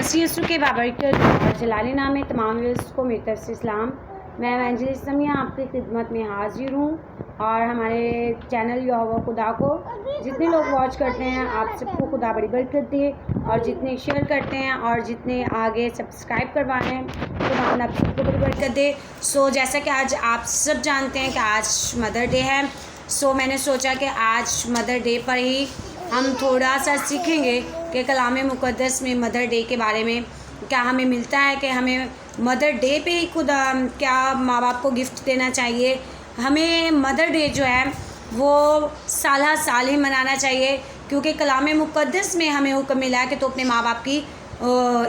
S के बाबरकत और जलाली नाम है तमाम व्यूअर्स को मेरी तरफ से इस्लाम। मैं एवेंजलिस्ट समिया आपकी खिदमत में हाजिर हूँ और हमारे चैनल यहोवा खुदा को जितने लोग वॉच करते हैं आप सबको खुदा बड़ी बरकत दे, और जितने शेयर करते हैं और जितने आगे सब्सक्राइब करवाए हैं खुदा आप सबको बड़ी बरकत दे। सो जैसा कि आज आप सब जानते हैं कि आज मदर डे है, सो मैंने सोचा कि आज मदर डे पर ही हम थोड़ा सा सीखेंगे कि कलाम मुक़द्दस में मदर डे के बारे में क्या हमें मिलता है, कि हमें मदर डे पे ही खुद क्या माँ बाप को गिफ्ट देना चाहिए। हमें मदर डे जो है वो साल ही मनाना चाहिए, क्योंकि कलाम मुक़द्दस में हमें हुक्म मिला है कि तो अपने माँ बाप की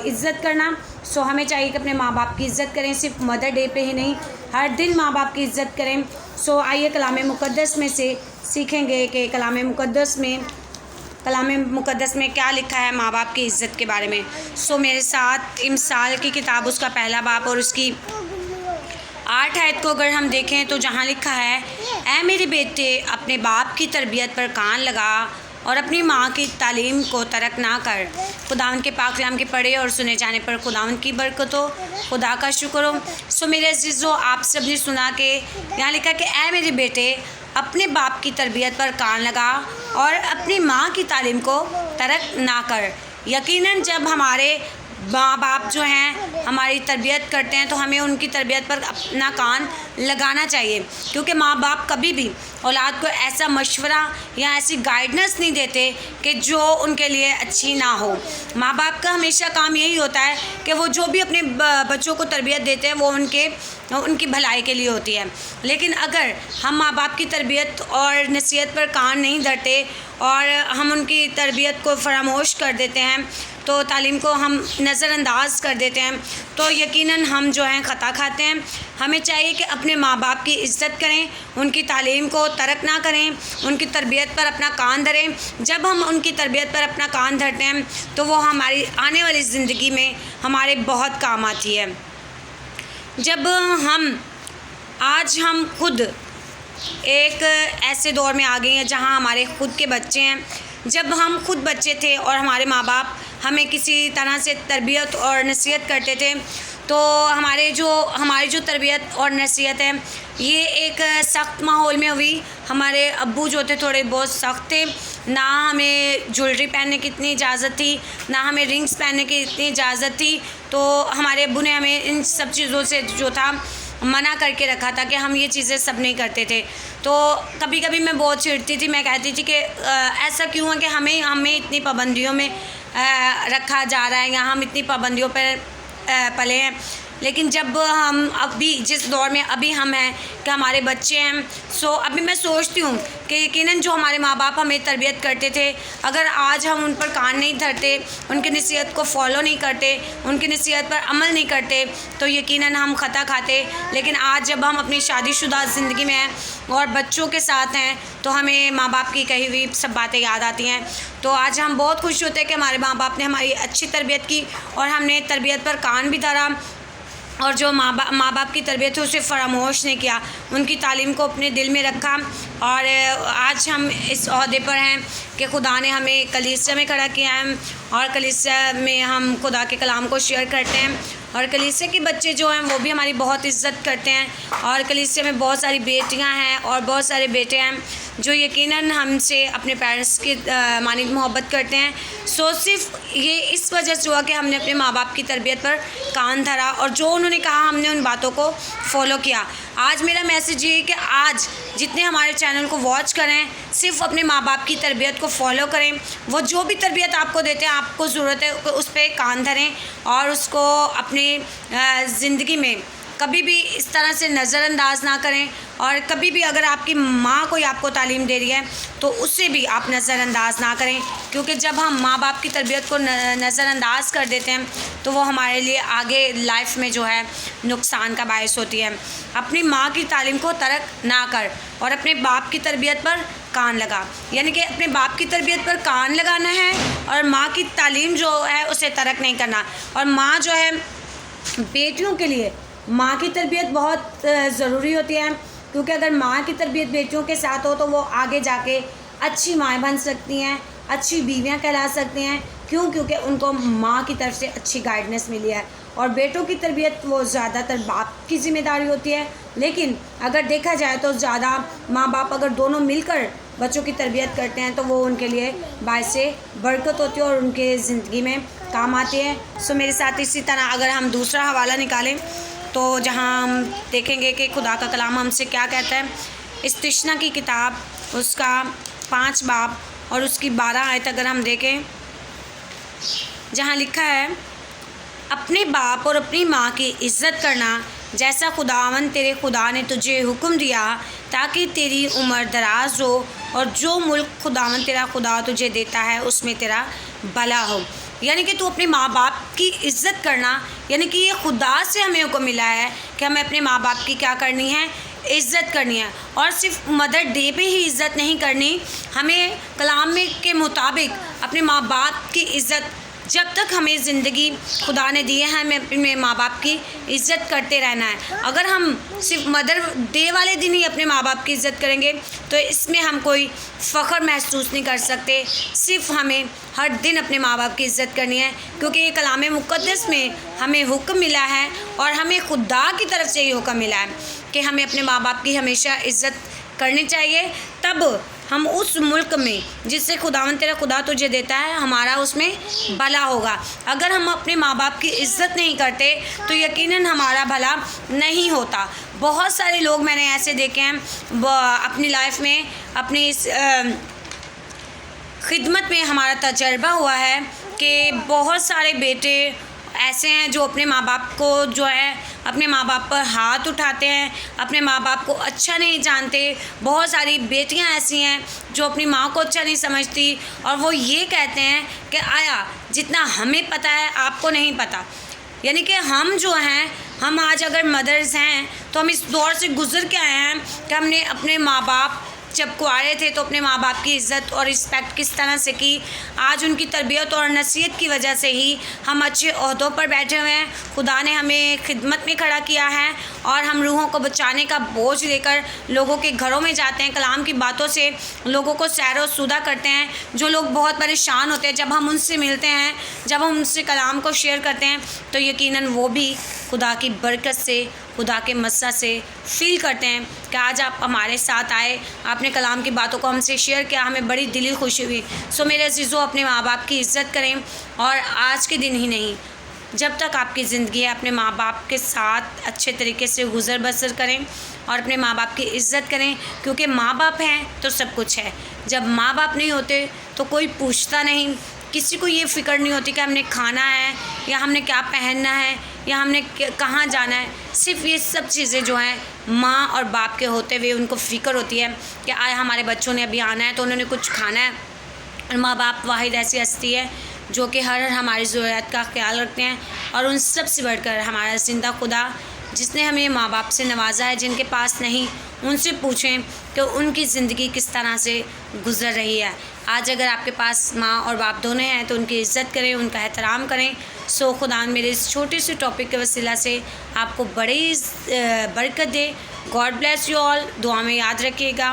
इज़्ज़त करना। सो हमें चाहिए कि अपने माँ बाप की इज़्ज़त करें, सिर्फ मदर डे पे ही नहीं, हर दिन माँ बाप की इज़्ज़त करें। सो आइए कलाम मुक़द्दस में से सीखेंगे कि कलाम मुक़द्दस में क्या लिखा है माँ बाप की इज़्ज़त के बारे में। सो मेरे साथ इमसाल की किताब उसका पहला बाब और उसकी 8 आयत को अगर हम देखें तो जहाँ लिखा है, ऐ मेरे बेटे अपने बाप की तरबियत पर कान लगा और अपनी माँ की तालीम को तर्क ना कर। खुदावंद के पाक कलाम के पढ़े और सुने जाने पर खुदावंद की बरकत हो, खुदा का शुक्र हो। सो मेरे अज़ीज़ों, आप सब ने सुना कि यहाँ लिखा कि ऐ मेरे बेटे अपने बाप की तरबियत पर कान लगा और अपनी माँ की तालीम को तर्क ना कर। यकीनन जब हमारे माँ बाप जो हैं हमारी तरबियत करते हैं तो हमें उनकी तरबियत पर अपना कान लगाना चाहिए, क्योंकि माँ बाप कभी भी औलाद को ऐसा मशवरा या ऐसी गाइडेंस नहीं देते कि जो उनके लिए अच्छी ना हो। माँ बाप का हमेशा काम यही होता है कि वो जो भी अपने बच्चों को तरबियत देते हैं वो उनकी भलाई के लिए होती है। लेकिन अगर हम माँ बाप की तरबियत और नसीहत पर कान नहीं धरते और हम उनकी तरबियत को फरामोश कर देते हैं, तो तालीम को हम नज़रअंदाज कर देते हैं, तो यकीनन हम जो हैं ख़ता खाते हैं। हमें चाहिए कि अपने माँ बाप की इज़्ज़त करें, उनकी तालीम को तर्क ना करें, उनकी तरबियत पर अपना कान धरें। जब हम उनकी तरबियत पर अपना कान धरते हैं तो वो हमारी आने वाली ज़िंदगी में हमारे बहुत काम आती है। जब हम खुद एक ऐसे दौर में आ गए हैं जहाँ हमारे खुद के बच्चे हैं। जब हम खुद बच्चे थे और हमारे माँ बाप हमें किसी तरह से तरबियत और नसीहत करते थे, तो हमारी जो तरबियत और नसीहत है ये एक सख्त माहौल में हुई। हमारे अब्बू जो थे थोड़े बहुत सख्त थे, ना हमें ज्वेलरी पहनने की इतनी इजाज़त थी, ना हमें रिंग्स पहनने की इतनी इजाज़त थी। तो हमारे अब्बू ने हमें इन सब चीज़ों से जो था मना करके रखा था कि हम ये चीज़ें सब नहीं करते थे। तो कभी कभी मैं बहुत चिढ़ती थी, मैं कहती थी कि ऐसा क्यों है कि हमें इतनी पाबंदियों में रखा जा रहा है या हम इतनी पाबंदियों पर पले हैं। लेकिन जब हम अभी जिस दौर में अभी हम हैं कि हमारे बच्चे हैं, सो अभी मैं सोचती हूँ कि यकीनन जो हमारे माँ बाप हमें तरबियत करते थे, अगर आज हम उन पर कान नहीं धरते, उनकी नसीहत को फॉलो नहीं करते, उनकी नसीहत पर अमल नहीं करते, तो यकीनन हम ख़ता खाते। लेकिन आज जब हम अपनी शादीशुदा ज़िंदगी में हैं और बच्चों के साथ हैं तो हमें माँ बाप की कही हुई सब बातें याद आती हैं। तो आज हम बहुत खुश होते हैं कि हमारे माँ बाप ने हमारी अच्छी तरबियत की और हमने तरबियत पर कान भी धरा, और जो माँ बाप की तरबियत है उसे फरामोश नहीं किया, उनकी तालीम को अपने दिल में रखा। और आज हम इस ओहदे पर हैं कि खुदा ने हमें कलीसिया में खड़ा किया है और कलीसिया में हम खुदा के कलाम को शेयर करते हैं, और कलीसिया के बच्चे जो हैं वो भी हमारी बहुत इज़्ज़त करते हैं। और कलीसिया में बहुत सारी बेटियां हैं और बहुत सारे बेटे हैं जो यकीनन हमसे अपने पेरेंट्स की मानिंद मोहब्बत करते हैं। सो सिर्फ ये इस वजह से हुआ कि हमने अपने माँ बाप की तरबियत पर कान धरा और जो उन्होंने कहा हमने उन बातों को फॉलो किया। आज मेरा मैसेज ये है कि आज जितने हमारे चैनल को वॉच करें, सिर्फ अपने माँ बाप की तरबियत को फॉलो करें। वो जो भी तरबियत आपको देते हैं, आपको ज़रूरत है उस पर कान धरें और उसको अपनी ज़िंदगी में कभी भी इस तरह से नज़रअंदाज ना करें। और कभी भी अगर आपकी माँ कोई आपको तालीम दे रही है तो उससे भी आप नज़रअंदाज ना करें, क्योंकि जब हम माँ बाप की तरबियत को नज़रअंदाज कर देते हैं तो वो हमारे लिए आगे लाइफ में जो है नुकसान का बायस होती है। अपनी माँ की तालीम को तर्क ना कर और अपने बाप की तरबियत पर कान लगा, यानी कि अपने बाप की तरबियत पर कान लगाना है और माँ की तालीम जो है उसे तर्क नहीं करना। और माँ जो है बेटियों के लिए माँ की तरबियत बहुत ज़रूरी होती है, क्योंकि अगर माँ की तरबियत बेटियों के साथ हो तो वो आगे जाके अच्छी माएँ बन सकती हैं, अच्छी बीवियाँ कहला सकती हैं, क्यों? क्योंकि उनको माँ की तरफ से अच्छी गाइडेंस मिली है। और बेटों की तरबियत वो ज़्यादातर बाप की ज़िम्मेदारी होती है, लेकिन अगर देखा जाए तो ज़्यादा माँ बाप अगर दोनों मिलकर बच्चों की तरबियत करते हैं तो वो उनके लिए बाइसे बरकत होती है और उनके ज़िंदगी में काम आती है। सो मेरे साथ इसी तरह अगर हम दूसरा हवाला निकालें तो जहाँ हम देखेंगे कि खुदा का कलाम हमसे क्या कहता है। इस्तिश्ना की किताब उसका 5 बाब और उसकी 12 आयत अगर हम देखें, जहाँ लिखा है, अपने बाप और अपनी माँ की इज़्ज़त करना जैसा खुदावन तेरे खुदा ने तुझे हुक्म दिया, ताकि तेरी उम्र दराज हो और जो मुल्क खुदावन तेरा खुदा तुझे देता है उसमें तेरा भला हो। यानी कि तू अपने माँ बाप की इज़्ज़त करना, यानी कि ये खुदा से हमें हुक्म मिला है कि हमें अपने माँ बाप की क्या करनी है, इज़्ज़त करनी है। और सिर्फ मदर डे पे ही इज़्ज़त नहीं करनी, हमें कलाम में के मुताबिक अपने माँ बाप की इज़्ज़त जब तक हमें ज़िंदगी खुदा ने दी है हमें अपने माँ बाप की इज़्ज़त करते रहना है। अगर हम सिर्फ मदर डे वाले दिन ही अपने माँ बाप की इज़्ज़त करेंगे तो इसमें हम कोई फ़ख्र महसूस नहीं कर सकते। सिर्फ हमें हर दिन अपने माँ बाप की इज़्ज़त करनी है, क्योंकि ये कलाम मुक़द्दस में हमें हुक्म मिला है और हमें खुदा की तरफ से ये हुक्म मिला है कि हमें अपने माँ बाप की हमेशा इज़्ज़त करनी चाहिए। तब हम उस मुल्क में जिससे खुदावन तेरा खुदा तुझे देता है हमारा उसमें भला होगा। अगर हम अपने माँ बाप की इज़्ज़त नहीं करते तो यकीनन हमारा भला नहीं होता। बहुत सारे लोग मैंने ऐसे देखे हैं अपनी लाइफ में, अपनी इस खिदमत में हमारा तजर्बा हुआ है कि बहुत सारे बेटे ऐसे हैं जो अपने माँ बाप को जो है अपने माँ बाप पर हाथ उठाते हैं, अपने माँ बाप को अच्छा नहीं जानते। बहुत सारी बेटियां ऐसी हैं जो अपनी माँ को अच्छा नहीं समझती और वो ये कहते हैं कि आया जितना हमें पता है आपको नहीं पता। यानी कि हम जो हैं, हम आज अगर मदर्स हैं तो हम इस दौर से गुज़र के आए हैं कि हमने अपने माँ बाप जब कुआरे थे तो अपने माँ बाप की इज़्ज़त और रिस्पेक्ट किस तरह से की। आज उनकी तरबियत और नसीहत की वजह से ही हम अच्छे ओहदों पर बैठे हुए हैं। खुदा ने हमें खिदमत में खड़ा किया है और हम रूहों को बचाने का बोझ लेकर लोगों के घरों में जाते हैं, कलाम की बातों से लोगों को सैर व सूदा करते हैं। जो लोग बहुत परेशान होते हैं, जब हम उनसे मिलते हैं, जब हम उनसे कलाम को शेयर करते हैं तो यकीनन वो भी खुदा की बरकत से, खुदा के मस्सा से फ़ील करते हैं कि आज आप हमारे साथ आए, आपने कलाम की बातों को हमसे शेयर किया, हमें बड़ी दिली खुशी हुई। सो मेरे अज़ीज़ों, अपने माँ बाप की इज़्ज़त करें और आज के दिन ही नहीं, जब तक आपकी ज़िंदगी है अपने माँ बाप के साथ अच्छे तरीके से गुज़र बसर करें और अपने माँ बाप की इज़्ज़त करें, क्योंकि माँ बाप हैं तो सब कुछ है। जब माँ बाप नहीं होते तो कोई पूछता नहीं, किसी को ये फ़िक्र नहीं होती कि हमने खाना है या हमने क्या पहनना है या हमने कहाँ जाना है। सिर्फ ये सब चीज़ें जो हैं माँ और बाप के होते हुए उनको फ़िक्र होती है कि आए हमारे बच्चों ने अभी आना है तो उन्होंने कुछ खाना है। और माँ बाप वाहिद ऐसी हस्ती है जो कि हर हमारी ज़रूरत का ख्याल रखते हैं। और उन सब से बढ़कर हमारा ज़िंदा खुदा जिसने हमें माँ बाप से नवाजा है, जिनके पास नहीं, उनसे पूछें कि उनकी ज़िंदगी किस तरह से गुज़र रही है। आज अगर आपके पास माँ और बाप दोनों हैं तो उनकी इज़्ज़त करें, उनका एहतराम करें। सो खुदा मेरे इस छोटे से टॉपिक के वसीला से आपको बड़ी बरकत दे। God bless you all. दुआ में याद रखिएगा।